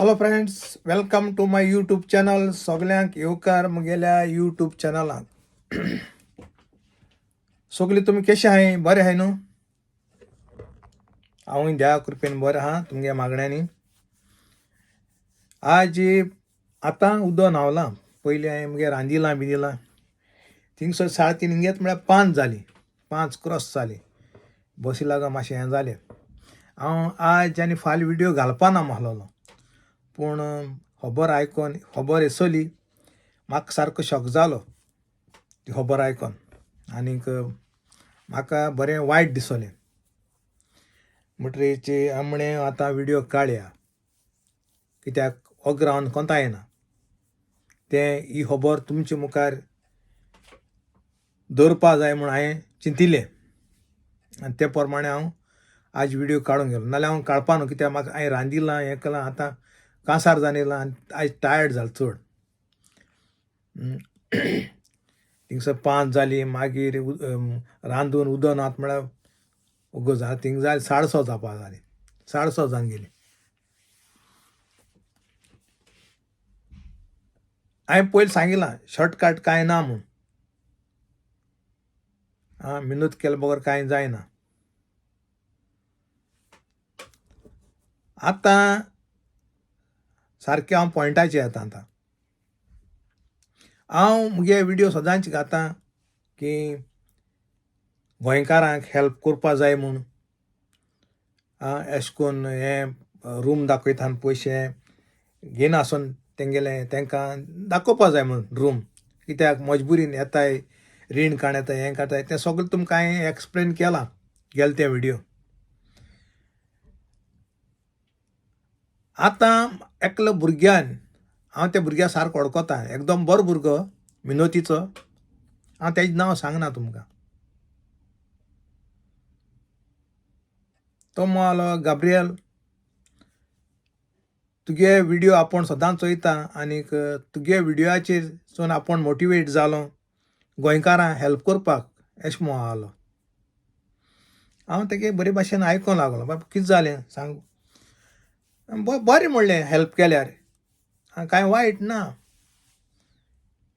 Hello friends, welcome to my YouTube channel. सगळ्यांक येवकार म्हगेल्या यूट्यूब चॅनलाक. सगळी तुम्ही कशे आहाय? बरे आहाय न्हू? हांवूय देवा कृपेन बरें आहा तुमगे मागण्यांनी. आज आतां उदक न्हावलां. पयलीं हांवें म्हगे रांदिलां बिंदिलां. थिंगसर 3:30 हिंगेत म्हळ्यार 5 जाली. 5 क्रॉस जाली. बसी लागून मातशें हें जालें. हांव आज आनी फाल्यां व्हिडियो घालपा ना म्हणलोलो. पूण खबर आयकोन खबर येसली म्हाका सारको शॉक जालो ती खबर आयकोन. आनीक म्हाका बरें वायट दिसलें. म्हणटरीच म्हणलें आतां व्हिडियो काडया, कित्याक हो ग्रावन कोंता येना तें ही खबर तुमचे मुखार दवरपा जाय म्हूण हांवें चिंतिल्लें. आनी ते प्रमाणे हांव आज व्हिडियो काडूंक गेलो. नाल्यार हांव काडपा न्हू, कित्याक म्हाका हांवें रांदिलां हें केलां, आतां कांसार जावन येयलां आनी आयज टायर्ड जालां चड. थिंगसर 5 जाली. मागीर रांदून उदक नात म्हळ्यार उगो जालें. थिंग जालें 6:30 जावपा जालीं. 6:30 जावन गेलीं. हांवें पयलीं सांगिलां शॉर्टकट कांय ना म्हूण. मेहनत केले बगर कांय जायना. आतां सारकें हांव पॉयंटाचेर येता. आतां हांव मुगे व्हिडियो सदांच घातां की गोंयकारांक हेल्प करपा जाय म्हूण. अशें करून हें रूम दाखयता आनी पयशे घेयना आसोन तेंगेलें तेंकां दाखोवपा जाय म्हूण रूम. कित्याक मजबुरीन येताय, रीण काण येताय, हें काताय, तें सगळें तुमकां हांवें एक्सप्लेन केलां गेले ते व्हिडियो. आतां एकलो भुरग्यान हांव त्या भुरग्या सारको वळखता. एकदम बरो भुरगो, मेहनतीचो. हांव तेजें नांव सांगना तुमकां. तो म्हणलो, गाब्रियल, तुगे व्हिडियो आपूण सदांच चोयता आनीक तुगे व्हिडियोचेर सून आपूण मोटिवेट जालो गोंयकारांक हेल्प करपाक, अशें म्हणलो. हांव तेगे बरे भाशेन आयकोंक लागलो. बाबा कितें जालें सांग. बरें म्हणलें, हेल्प केल्यार कांय वायट ना.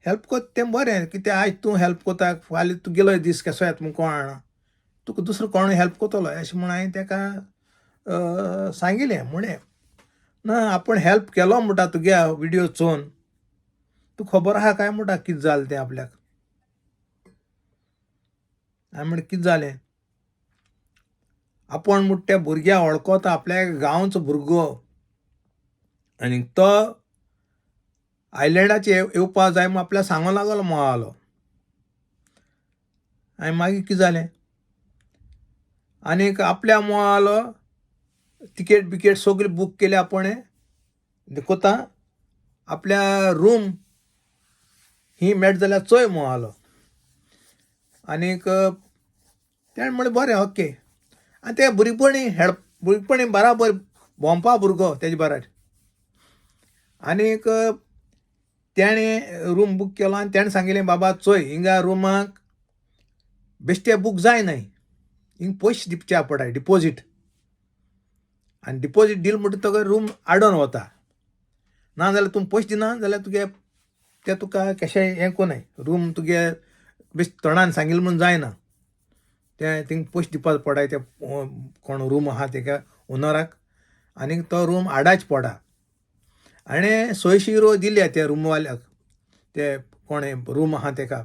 हेल्प कोत्ता तें बरें. कित्याक आयज तूं हेल्प कोता, फाल्यां तुगेलोय दीस केसो येता म्हूण कोण जाणा. तुका दुसरो कोणूय हेल्प कोत्तलो अशें म्हूण हांवें तेका सांगिल्लें. म्हणलें ना, आपूण हेल्प केलो म्हणटा तुगे व्हिडियो चोवन. तुका खबर आहा काय म्हणटा कितें जालें तें आपल्याक. हांवें म्हणलें कितें जालें. आपूण म्हणटा त्या भुरग्याक वळखता, आपल्या गांवचो भुरगो, आनी तो आयलँडाचेर येवपा जाय म्हूण आपल्याक सांगूंक लागलो म्हणलो. आनी मागीर कितें जालें. आनीक आपल्या म्हणलो तिकेट बिकेट सगळी बूक केली आपूण कोता. आपल्या रूम ही मेळटा जाल्यार चोय म्हणलो. आनीक तेणें म्हणलें बरें ओके. आनी ते भुरगेपणी बराबर भोंवपा भुरगो तेजे बराबर. आनीक तेणें रूम बूक केलो आनी तेणें सांगिल्लें बाबा चोय हिंगा रुमाक बेश्टे बूक जायनाय, हिंग पयशे दिवचे पडटाय, डिपोजीट. आनी डिपोजीट दिलो म्हणटकीर रूम आडोन वता. नाजाल्यार तूं पयशे दिना जाल्यार तुगे ते तुका केशेंय हें कोनाय. रूम तुगे बेश्टे तोंडान सांगिल्लें म्हूण जायना. ते थिंग पयशे दिवपा पडटाय ते कोण रूम आहा तेका ओनराक. आनीक तो रूम हाडच पडा. हाणें 600 युरो दिले त्या रूमवाल्याक, ते कोण रूम आहा तेका.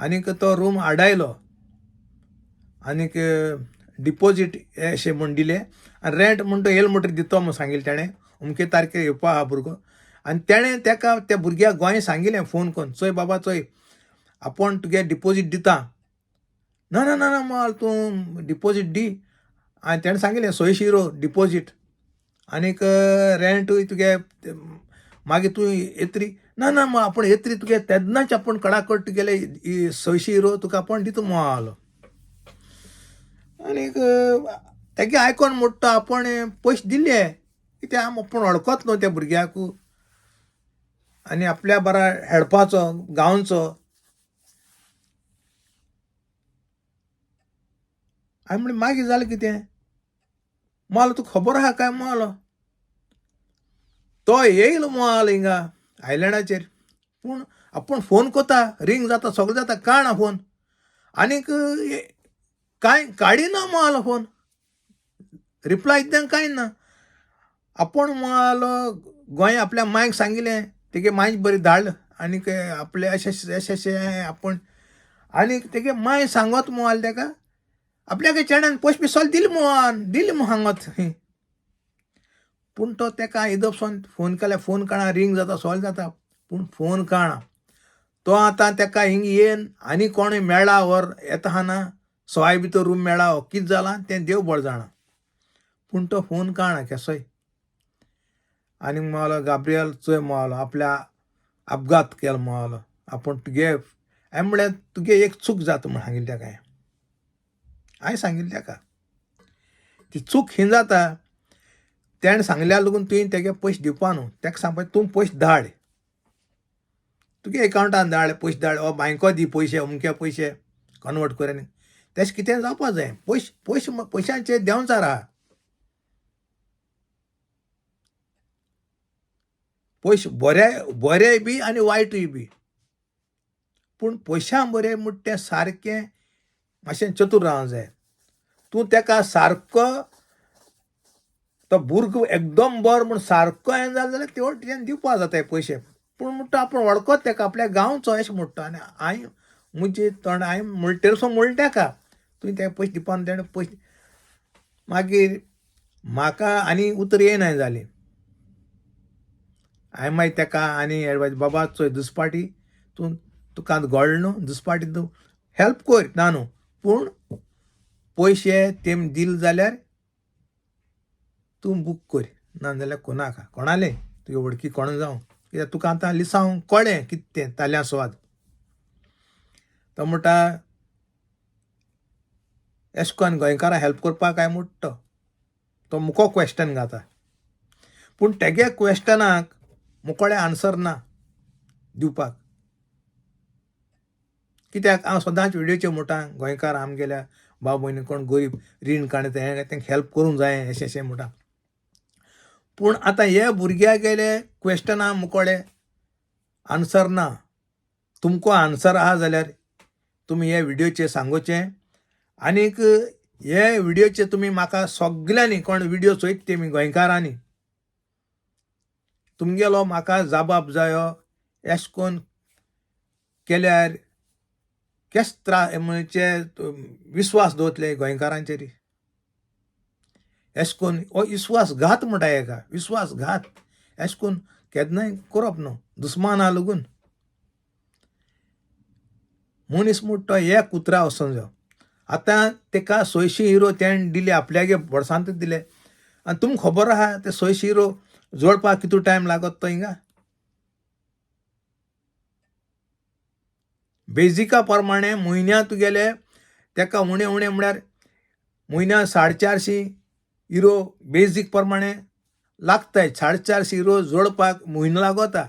आनीक तो रूम हाडायलो. आनीक डिपोजीट अशें म्हूण दिलें. आनी रेंट म्हूण तो येयलो म्हणटरीर दितो म्हूण सांगिल्लें तेणें. अमके तारखेर येवपा आहा भुरगो. आनी तेणें तेका त्या भुरग्याक गोंय सांगिल्लें फोन करून, चोय बाबा चोय आपूण तुगे डिपोजीट दिता. ना ना ना ना म्हणलो तूं डिपोजीट दी. आनी तेणें सांगिल्लें 600 युरो डिपोजीट. आनीक रेंटूय तुगे मागीर तूं येतरी. ना ना म्हणलो आपूण येतरी तुगे तेन्नाच आपूण कडाकड तुगेले 600 युरो तुका आपूण दिता म्हणलो. आनीक तेगे आयकोन म्हणटा आपूण पयशे दिले. कित्याक आपूण वळखत न्हू त्या भुरग्याक आनी आपल्या बरा हेडपाचो गांवचो. हांवें म्हणलें मागीर जालें कितें. म्हणलो तुका खबर आहा काय म्हणलो. तो येईल मोल हिंगा आयलँडाचेर, पूण आपूण फोन कोता, रिंग जाता, सगळें जाता, काडना फोन, आनीक कांय काडिना मोल फोन, रिप्लाय इद्दां कांय ना. आपूण मोल गोंय आपल्या मांयक सांगिल्लें, तेगे मांय बरी धाड, आनीक आपले अशें अशें आपूण, आनीक तेगे मांय सांगोत मोल तेका आपल्यागे चेड्यान पयशे बिसोल दिले म्हूण सांगोत. पूण तो तेका इदपसून फोन केल्यार फोन काडना, रिंग जाता, सॉल्व जाता, पूण फोन काडना. तो आतां तेका हिंग येवन आनी कोणूय मेळ्ळा वर येता हाना सवाय भितर रूम मेळ्ळा हो कितें जालां तें देव बळ जाणा. पूण तो फोन काडना केसोय. आनीक म्हणलो गाब्रियल चोय म्हणलो आपल्या अपघात केलो म्हणलो, आपूण तुगे हांवें म्हळ्यार तुगे एक चूक जाता म्हूण सांगिल्लें तेका. हांवें सांगिल्लें तेका ती चूक ही जाता, तेणें सांगल्या लागून तुवें तेगे पयशे दिवपा न्हू. तेका सांगपाचें तूं पयशे धाड, तुगे एकावंटान धाड, पयशे धाड, ओ बँको दी पयशे, अमके पयशे कन्वर्ट कर. आनी तेशें कितें जावपा जाय. पयशांचेर देंवचार आहा. पयशे बरेय बी आनी वायटूय बी, पूण पयशां बरें म्हूण तें सारकें मातशें चतूर रावंक जाय. तूं तेका सारको तो भुरगो एकदम बरो म्हूण सारको हें जालो जाल्यार तेवटेन दिवपा जाताय पयशे. पूण म्हणटा आपूण वळखोत तेका आपल्या गांवचो अशें म्हणटा. आनी हांवें म्हजें तोंड हांवें म्हणलें तेरसोन म्हणलें तेका तुवें तेका पयशे दिवपा न्हू. तेणें पयशे मागीर म्हाका आनी उतर येयना जाली. हांवें मागीर तेका आनी एडवायज बाबा चोय दुसपाटी तुका आतां घोडलो न्हू, दुसपाटी तूं हेल्प कर ना न्हू, पूण पयशे तेमी दिले जाल्यार तूं बूक कर, नाजाल्यार कोनाका. कोणालें तुगे वडकी कोण जावं, कित्याक तुका आतां लिसांव कळ्ळें कितें तें ताल्या स्वाद. तो म्हणटा एशें कोन्न गोंयकारां हेल्प करपाक काय म्हणटा तो मुको क्वेश्चन घाता. पूण तेगे क्वेश्चनाक मुकोळें आन्सर ना दिवपाक. कित्याक हांव सदांच व्हिडियोचेर म्हणटा गोंयकार आमगेल्या भाव भयणी कोण गरीब रीण काडटा हें तेंका हेल्प करूंक जाय अशें म्हणटा. पूण आतां हे भुरग्याक गेले क्वेश्चना मुकोळे आन्सर ना. तुमको आन्सर आहा जाल्यार तुमी हे व्हिडियोचेर सांगोचें. आनीक हे व्हिडियोचेर तुमी म्हाका सगल्यांनी कोण व्हिडियो चोयता तेमी गोंयकारांनी तुमगेलो म्हाका जबाब जायो. अशें कोन्न केल्यार केस म्हणजे विस्वास दवरतले गोंयकारांचेर. अशें कोन्न हो विस्वासघात म्हणटा हेका, विस्वासघात अशें कोन्न केन्नाय करप न्हू दुस्माना लागून. मनीस म्हणटा तो एक उतरा वचूंक जायो. आतां तेका 600 युरो तेणें दिले, आपल्यागे बोडसांतूच दिले, आनी तुमकां खबर आहा ते 600 युरो जोडपाक कितू टायम लागत तो हिंगा. बेजिका प्रमाणे म्हयन्या तुगेले तेका उणें उणें म्हळ्यार म्हयन्या 450 युरो बेजीक प्रमाणे लागताय. 450 युरो जोडपाक म्हयनो लागता.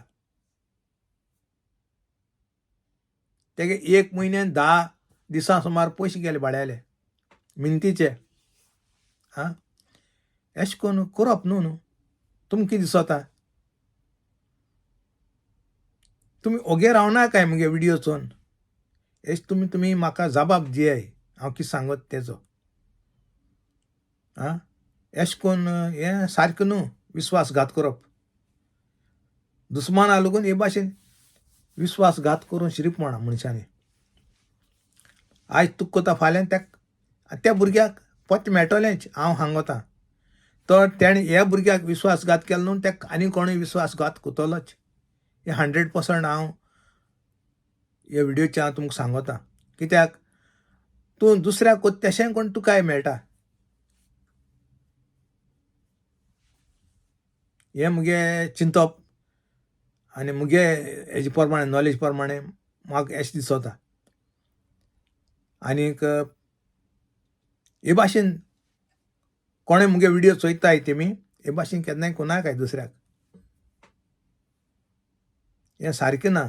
तेगे एक म्हयन्यान 10 दिसां सुमार पयशे गेले भाड्याले मिनतीचे. आं अशें कोन्न करप न्हू. तुमकां कितें दिसता तुमी ओगे रावना काय मुगे व्हिडियो चोवन. हेच तुमी म्हाका जबाब दियाय हांव कितें सांगत तेजो. आं अशें कोन्न हें सारकें न्हू विस्वासघात करप. दुस्माना लागून हे भाशेन विस्वासघात करून शिरीपणा मनशांनी. आयज तुका कोता फाल्यां त्या भुरग्याक पोत्त मेळटलेंच हांव सांगोतां. तो तेणें ह्या भुरग्याक विस्वासघात केलो न्हू तेका आनी कोणूय विस्वासघात कोतलोच. हे 100% हांव हे व्हिडियोचें हांव तुमकां सांगोतां. कित्याक तूं दुसऱ्याक कोत्ता तेशें कोण तुकाय मेळटा. हें मुगे चिंतप आनी मुगे हेजे प्रमाणे नॉलेज प्रमाणे म्हाका अशें दिसता. आनीक हे भाशेन कोणें मुगे व्हिडियो चोयताय तेमी हे भाशेन केन्नाय कोनाकाय दुसऱ्याक. हें सारकें ना.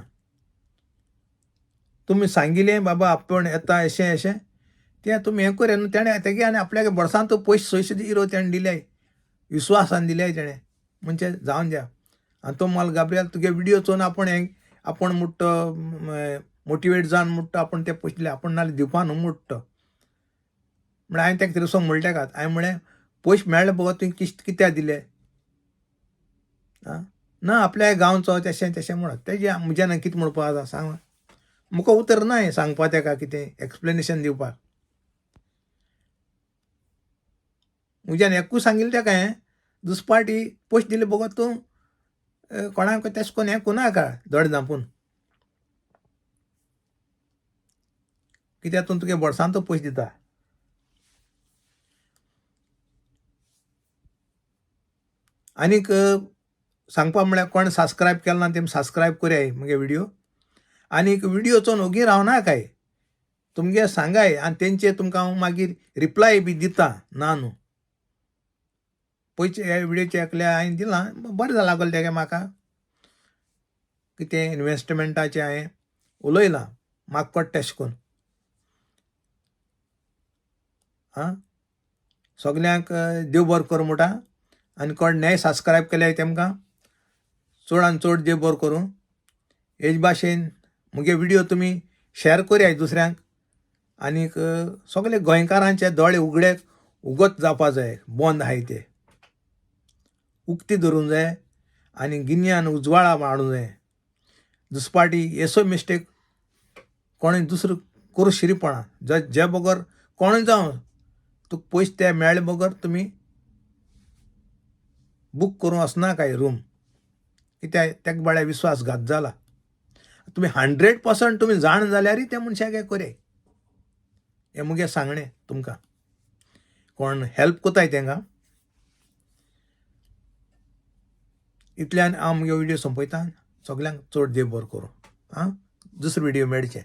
तुमी सांगिल्लें बाबा आपूण येता अशें तें तुमी हें कर न्हू. तेणें तेगे आनी आपल्यागे बोडसांत पयशे 600 युरो तेणें दिल्याय, विस्वासान दिल्याय तेणें, म्हणजे जावन द्या. आनी तो माल गाब्रिएल तुगे व्हिडिओ चोवन आपण मुट्ट मोटिवेट जावन मुट्ट आपण ते पयस दिले आपण नाल्यार दिवपा न्हू मुट्ट म्हळ्यार हांवें तेका थंयसर म्हणलें तेका हांवें म्हळें पयशे मेळ्ळे बगो तुवें कित्याक दिले ना आपल्या गांवचो तेशें म्हणत तेजे म्हज्यान कितें म्हणपा आसा सांग मुका उतर ना हें सांगपा तेका कितें एक्सप्लेनेशन दिवपाक म्हज्यान एकूच सांगिल्लें तेका हें दुसरे पाटी पयशे दिले बगो तूं कोणाक तेशें कोन्न हें कोनाका धड धांपून कित्याक तूं तुगे बोडसांत पयशे दिता आनीक सांगपा म्हळ्यार कोण सबस्क्रायब केला ना तेमी सबस्क्रायब कराय म्हगे व्हिडिओ आनीक व्हिडिओ चोवन ओगी रावना काय तुमगे सांगाय आनी तेंचे तुमकां हांव मागीर रिप्लाय बी दिता ना न्हू पयचे ह्या व्हिडिओचे एकल्या हांवें दिलां बरें जालां लागलें तेगे म्हाका कितें इन्वेस्टमेंटाचें हांवें उलयलां म्हाका कळटा तेशें कोन्न सगल्यांक देव बरें करूं म्हणटा आनी कोण नये सबस्क्रायब केल्याय तेमकां चड आनी चड देव बरें करूं हेज भाशेन म्हगे व्हिडिओ तुमी शेअर कराय दुसऱ्यांक आनीक सगळे गोंयकारांचे दोळे उगत जावपा जाय बंद आहाय ते उक्ती धरूंक जाय आनी गिन्यान उजवाडा हाडूंक जाय दुसरे पाटी येसो मिस्टेक कोणूय दुसरो करूं शिरीपणा जे बगर कोणूय जावं तुका पयशे ते मेळ्ळे बगर तुमी बूक करूं वचना काय रूम कित्याक तेका बाळ्या विश्वासघात जाला तुमी 100% तुमी जाण जाल्यारय त्या मनशाक हें कराय हें मुगे सांगणें तुमकां कोण हेल्प कोताय तेंकां इतल्यान हांव मुगे व्हिडिओ सोंपयतां सगल्यांक चड देव बरें करूं दुसरो व्हिडिओ मेळचें